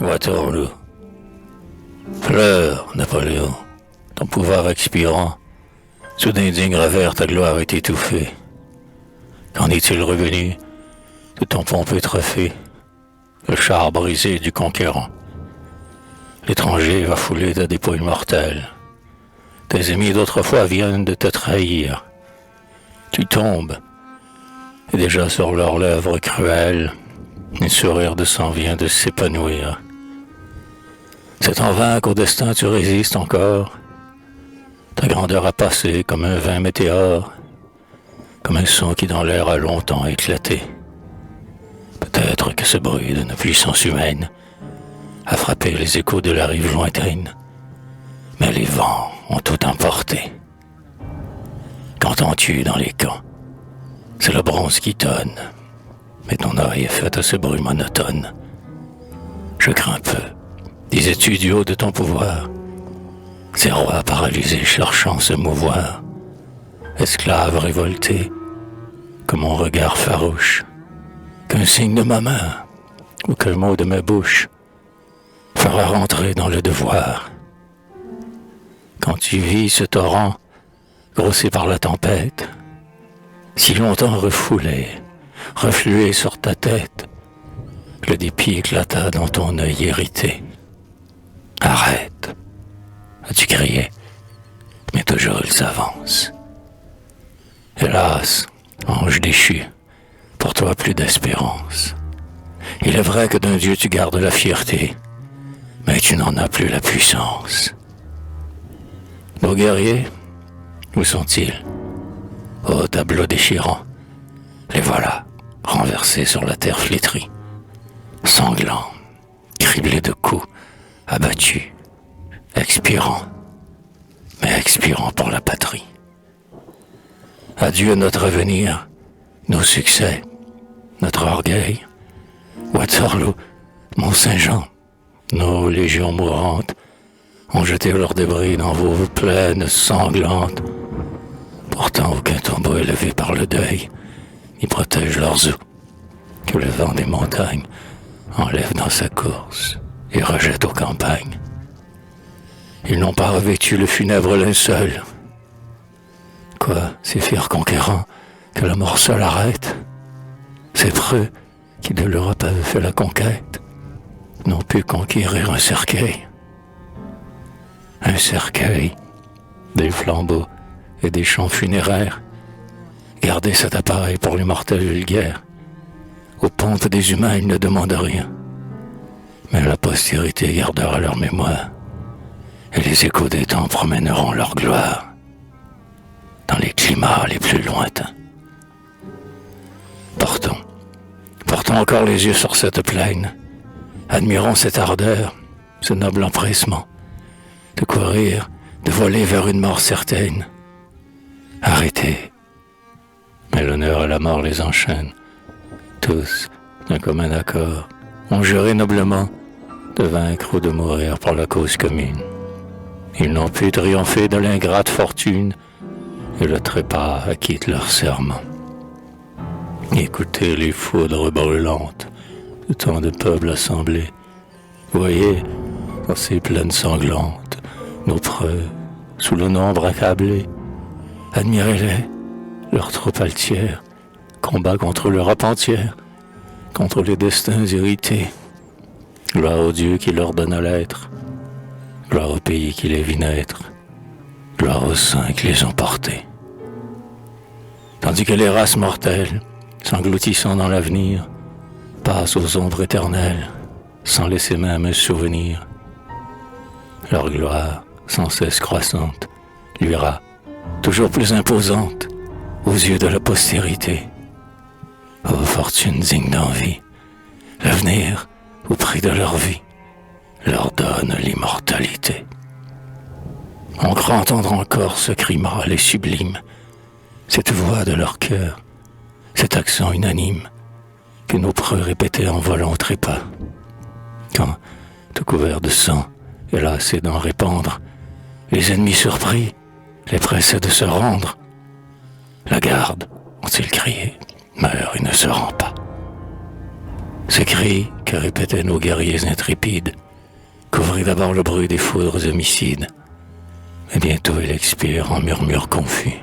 Waterloo. Pleure, Napoléon, ton pouvoir expirant. Sous d'indignes revers, ta gloire est étouffée. Qu'en est-il revenu de ton pompeux trophée, le char brisé du conquérant? L'étranger va fouler ta dépouille mortelle. Tes amis d'autrefois viennent de te trahir. Tu tombes, et déjà sur leurs lèvres cruelles, un sourire de sang vient de s'épanouir. C'est en vain qu'au destin tu résistes encore. Ta grandeur a passé comme un vain météore, comme un son qui dans l'air a longtemps éclaté. Peut-être que ce bruit d'une puissance humaine a frappé les échos de la rive lointaine, mais les vents ont tout emporté. Qu'entends-tu dans les camps? C'est le bronze qui tonne, mais ton oreille est faite à ce bruit monotone. Je crains peu, disais-tu du haut de ton pouvoir, ces rois paralysés cherchant se mouvoir, esclaves révoltés, que mon regard farouche, qu'un signe de ma main ou qu'un mot de ma bouche fera rentrer dans le devoir. Quand tu vis ce torrent grossi par la tempête, si longtemps refoulé, reflué sur ta tête, le dépit éclata dans ton œil irrité. Arrête, as-tu crié, mais toujours il s'avance. Hélas, ange déchu, pour toi plus d'espérance. Il est vrai que d'un Dieu tu gardes la fierté, mais tu n'en as plus la puissance. Nos guerriers, où sont-ils? Ô tableau déchirant, les voilà, renversés sur la terre flétrie, sanglants, criblés de coups, abattus, expirant, mais expirant pour la patrie. Adieu notre avenir, nos succès, notre orgueil. Waterloo, Mont-Saint-Jean, nos légions mourantes ont jeté leurs débris dans vos plaines sanglantes. Pourtant aucun tombeau élevé par le deuil n'y protège leurs os, que le vent des montagnes enlève dans sa course et rejette aux campagnes. Ils n'ont pas revêtu le funèbre linceul. Quoi, ces fiers conquérants, que la mort seule arrête? Ces preux qui de l'Europe avaient fait la conquête n'ont pu conquérir un cercueil. Un cercueil, des flambeaux et des chants funéraires. Gardez cet appareil pour les mortels vulgaires. Aux pompes des humains, ils ne demandent rien. Mais la postérité gardera leur mémoire, et les échos des temps promèneront leur gloire dans les climats les plus lointains. Portons encore les yeux sur cette plaine. Admirons cette ardeur, ce noble empressement, de courir, de voler vers une mort certaine. Arrêtez, mais l'honneur et la mort les enchaînent. Tous, d'un commun accord, ont juré noblement de vaincre ou de mourir pour la cause commune. Ils n'ont pu triompher de l'ingrate fortune, et le trépas acquitte leur serment. Écoutez les foudres brûlantes de tant de peuples assemblés. Voyez, dans ces plaines sanglantes, nos preux, sous le nombre accablé. Admirez-les, leurs troupes altières, combat contre l'Europe entière, contre les destins irrités. Gloire au Dieu qui leur donne l'être, gloire au pays qui les vit naître, gloire aux saints qui les ont portés. Tandis que les races mortelles, s'engloutissant dans l'avenir, passent aux ombres éternelles, sans laisser même un souvenir. Leur gloire, sans cesse croissante, luira, toujours plus imposante, aux yeux de la postérité. Ô fortunes dignes d'envie, l'avenir, au prix de leur vie, leur donne l'immortalité. On croit entendre encore ce cri mâle et sublime, cette voix de leur cœur, cet accent unanime que nos preux répétaient en volant au trépas. Quand, tout couvert de sang et lassés d'en répandre, les ennemis surpris les pressaient de se rendre. La garde, ont-ils crié, meurt et ne se rend pas. Ces cris que répétaient nos guerriers intrépides couvrit d'abord le bruit des foudres homicides, mais bientôt il expire en murmures confus.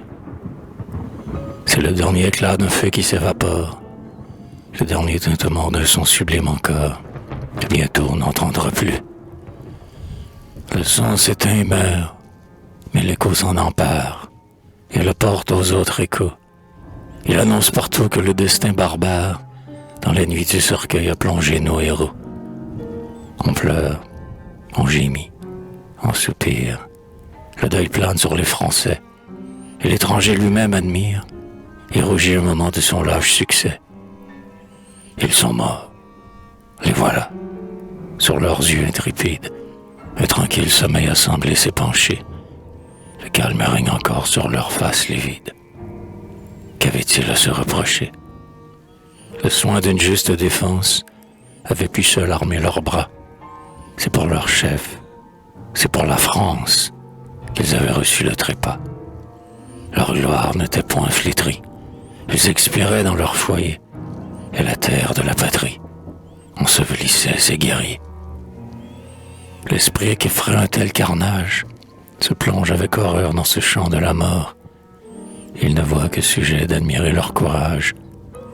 C'est le dernier éclat d'un feu qui s'évapore, le dernier tintement d'un son sublime encore, que bientôt on n'entendra plus. Le son s'éteint et meurt, mais l'écho s'en empare, et le porte aux autres échos. Il annonce partout que le destin barbare, dans les nuits du cercueil, a plongé nos héros. On pleure, on gémit, on soupire. Le deuil plane sur les Français, et l'étranger lui-même admire et rougit un moment de son lâche succès. Ils sont morts, les voilà, sur leurs yeux intrépides. Un tranquille sommeil a semblé s'épancher. Le calme règne encore sur leurs faces livides. Qu'avaient-ils à se reprocher? Le soin d'une juste défense avait pu seul armer leurs bras. C'est pour leur chef, c'est pour la France qu'ils avaient reçu le trépas. Leur gloire n'était point flétrie. Ils expiraient dans leur foyer, et la terre de la patrie ensevelissait ces guerriers. L'esprit qui ferait un tel carnage se plonge avec horreur dans ce champ de la mort. Il ne voit que sujet d'admirer leur courage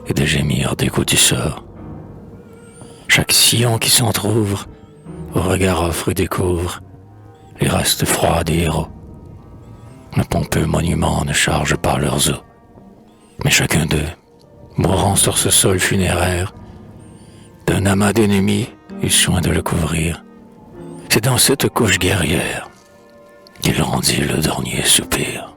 et de gémir des coups du sort. Chaque sillon qui s'entr'ouvre, au regard offre et découvre les restes froids des héros. Un pompeux monument ne charge pas leurs os, mais chacun d'eux, mourant sur ce sol funéraire, d'un amas d'ennemis eut soin de le couvrir. C'est dans cette couche guerrière qu'il rendit le dernier soupir.